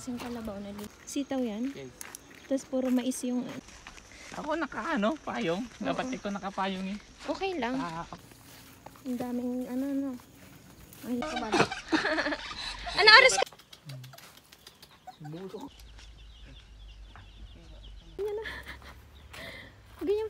Kasing kalabaw na dito. Sitaw yan? Yes. Tapos puro mais yung... Ako payong. Dapat ikaw nakapayong eh. Okay lang. Ang daming ano. Ay, kabalo. Ano oras ka? Ganyan na. Ganyan.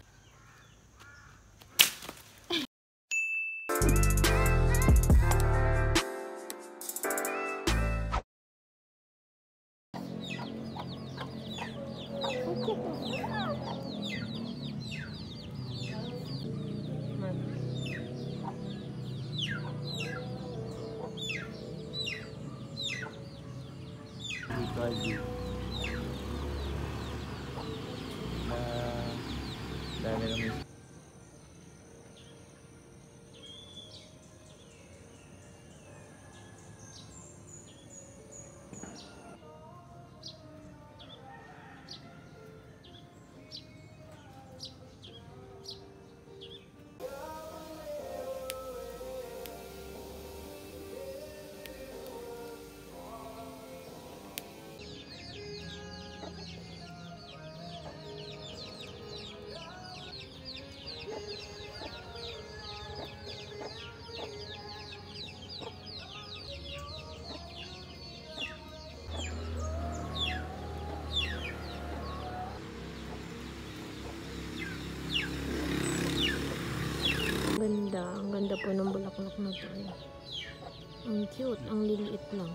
Dami lang Ang ganda po ng bulaklak na to. Ang cute, ang liliit lang.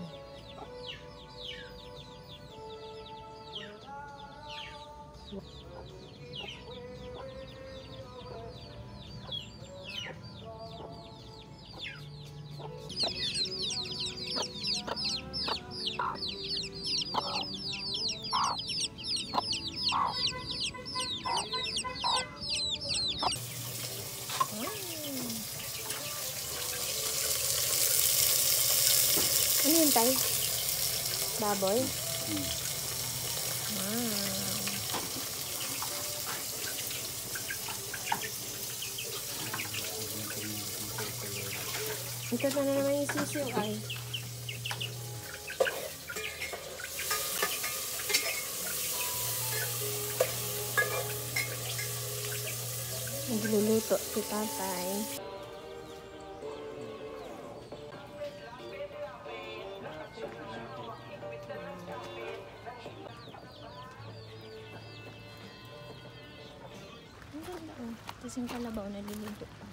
Ano yun tayo? Baboy? Wow. Ito na naman yung sisiw ay. Nagluluto si tatay. Kasing kalabaw na lilindo pa.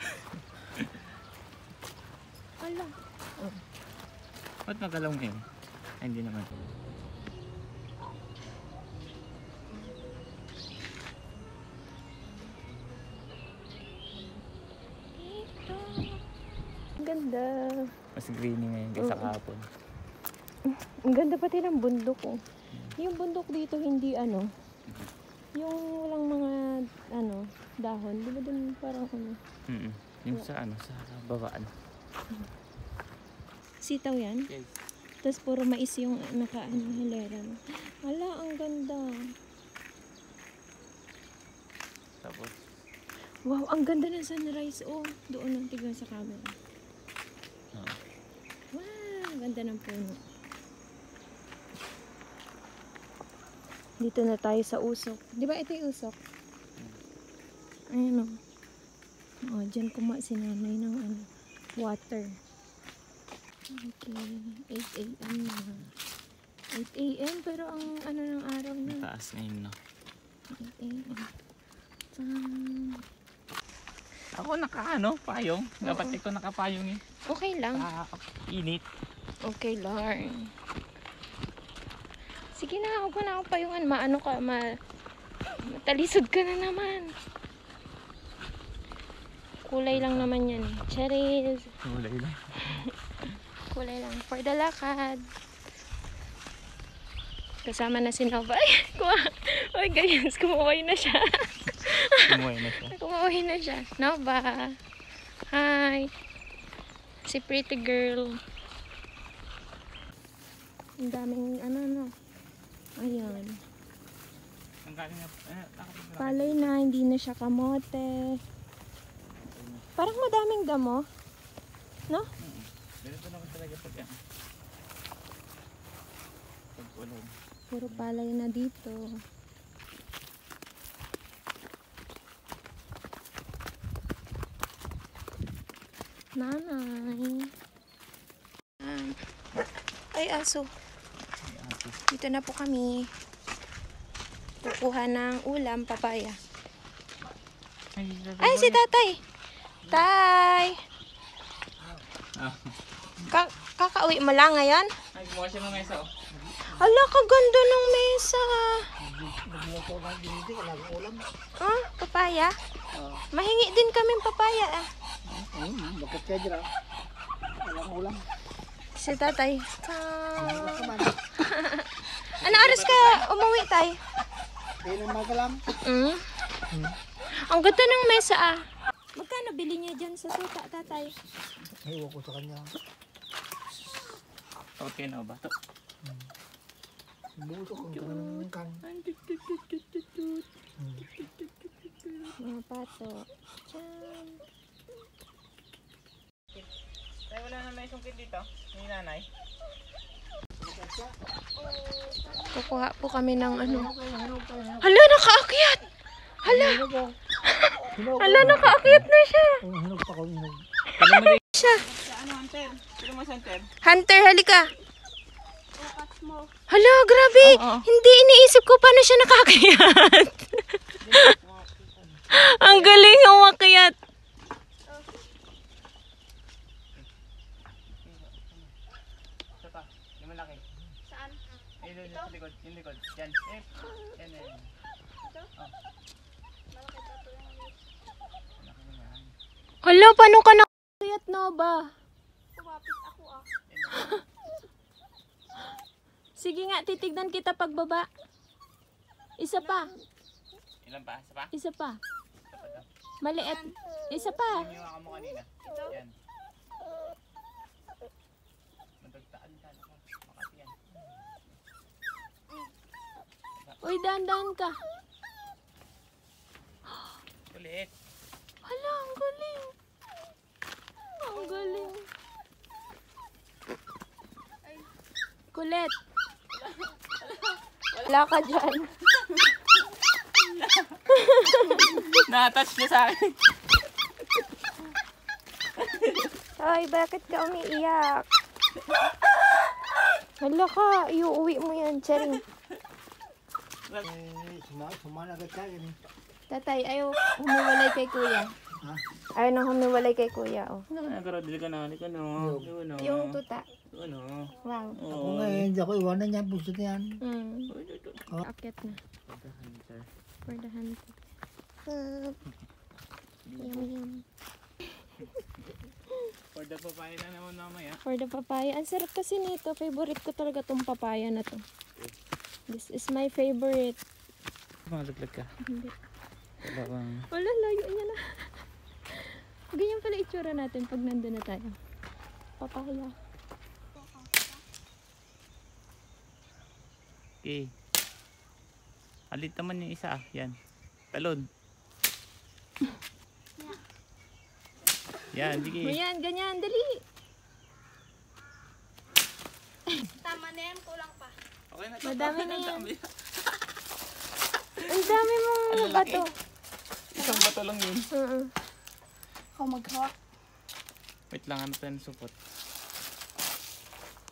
Ala. Oh. Ba't magalaw ngayon? Ay, hindi naman. Ito. Ang ganda. Mas greeny ngayon kaysa kahapon. Ang ganda pati ng bundok oh. Yung bundok dito hindi ano. Yung walang mga dahon, di ba dun parang ano? Yung sa sa babaan. Sitaw yan? Yes. Tapos puro mais yung hilera. Ala, ang ganda. Tapos? Wow, ang ganda ng sunrise oh. Doon ang tignan sa camera. Wow, ang ganda ng puno. Dito na tayo sa usok. Di ba ito yung usok? Ayan o. Oh, dyan si nanay ng water. Okay. 8 AM na. 8 AM pero ang ng araw na. Taas ngayon, no? 8 AM. Ako payong. Dapat ikaw nakapayong eh. Okay lang. Init. Okay lang. Sige na, huwag na ako payungan. Matalisod ka na naman. Kulay lang naman yan eh. Cherries. Kulay lang. Kulay lang. For the lakad. Kasama na si Nova. Ay, ganyan. Kumaway na siya. Kumaway na siya. Nova. Hi. Si pretty girl. Ang daming Ayan. Palay na, hindi na siya kamote. Parang madaming damo. No? Ganito naman talaga pag Ulog. Puro palay na dito. Nanay. Ay, aso. Dito na po kami. Kukuha ng ulam, papaya. Ay, si tatay. Tay! Ah. Kakauwi mo lang ngayon? Ay, gumawa siya ng mesa, oh. Ala, kaganda ng mesa. Ah, papaya? Mahingi din kami papaya. Bakit kaya dira? Walang ulam. Si tatay. Ano oras ka umuwi, tay? Hindi na magalam. Ang ganda ng mesa, ah. Magkano bili niya dyan sa suka, tatay? Ewan ko sa kanya. Okay na ba? Buto ko ng kan. Mga pato. Diyan. Ay, wala na may sungkit dito. Ni nanay. Kukuha po kami ng ano. Hala, nakaakyat! Hala! Hala, nakaakyat na siya! Hinog pa ko, hinog. Siya. Ano, Hunter? Sino mo, Hunter? Hunter, halika! Hala, grabe! Oo. Hindi iniisip ko paano siya nakaakyat. Ang galing umakyat. Ito pa. Yung malaki. Saan? Ay, doon, sa likod. Yung likod. Yan. Yan, yan. Ito? Oh. Malaki pa ito yung malaki naman. Hala, paano ka nakaakyat, Nova? Tumapit ako ah. Sige nga, titignan kita pagbaba. Isa pa. Ilan pa? Isa pa? Isa pa. Isa pa daw. Maliit. Isa pa. Yung hiniwa ka mo kanina. Yan. Madagtaan ka. Makati yan. Uy, dahan-dahan ka. Ulit. Hala, ang galing. Ang galing. Kulit. Wala ka dyan. Na-touch niya sa akin. Ay, bakit ka umiiyak? Hala ka, iuwi mo yan, Charing. Sumana ka kaya ni. Tatay, ayaw humiwalay kay kuya. Ha? Ayaw nang humiwalay kay kuya, oh. Nagkaroon ka na. Ikaw no. Yung tuta. Ano? Wow. Ako nga hindi ako iwanan niya. Puso na yan. Akit na. For the hunter. Yum, yum. For the papaya na naman mamaya. For the papaya. Ang sarap kasi nito. Favorite ko talaga tong papaya na to. This is my favorite. Malaglag ka. Hindi. Wala bang... Wala, layo niya na. Ganyan pala itsura natin pag nandun na tayo. Papaya. Okay. Alit naman yung isa. Yan. Talon. Yan, sige. Ayan, ganyan. Dali. Tama na yan, kulang pa. Okay na. Madami na yan. Ang dami mong bato. Isang bato lang yun. Ako maghawak. Wait lang, ano tayo supot.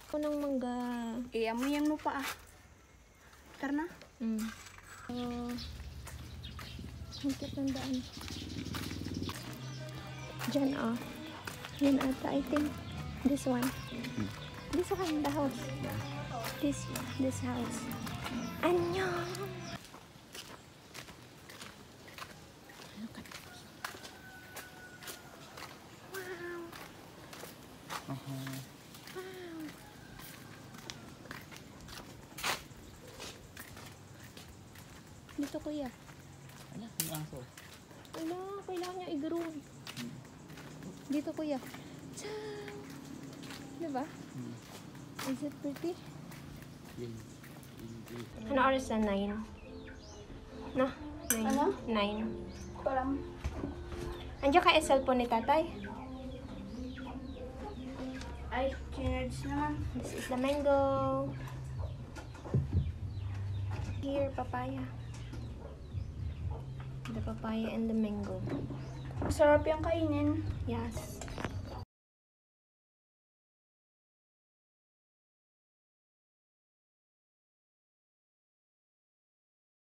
Ako ng mangga. Amuyan mo pa ah. Tara na. Ang cute ng daan. Diyan, oh. Yan ata, I think. This one. This one, the house. This house. Annyeong! Dito, kuya. Ala, yung aso. Ala, kailangan niya i-groom. Dito, kuya. Ciao! Diba? Is it pretty? Ano oras na? 9? No? 9? Ano? 9. Kulang. Andiyan ka cellphone ni tatay? Ay, chinards naman. This is the mango. Here, papaya. The papaya and the mango. Masarap yung kainin. Yes.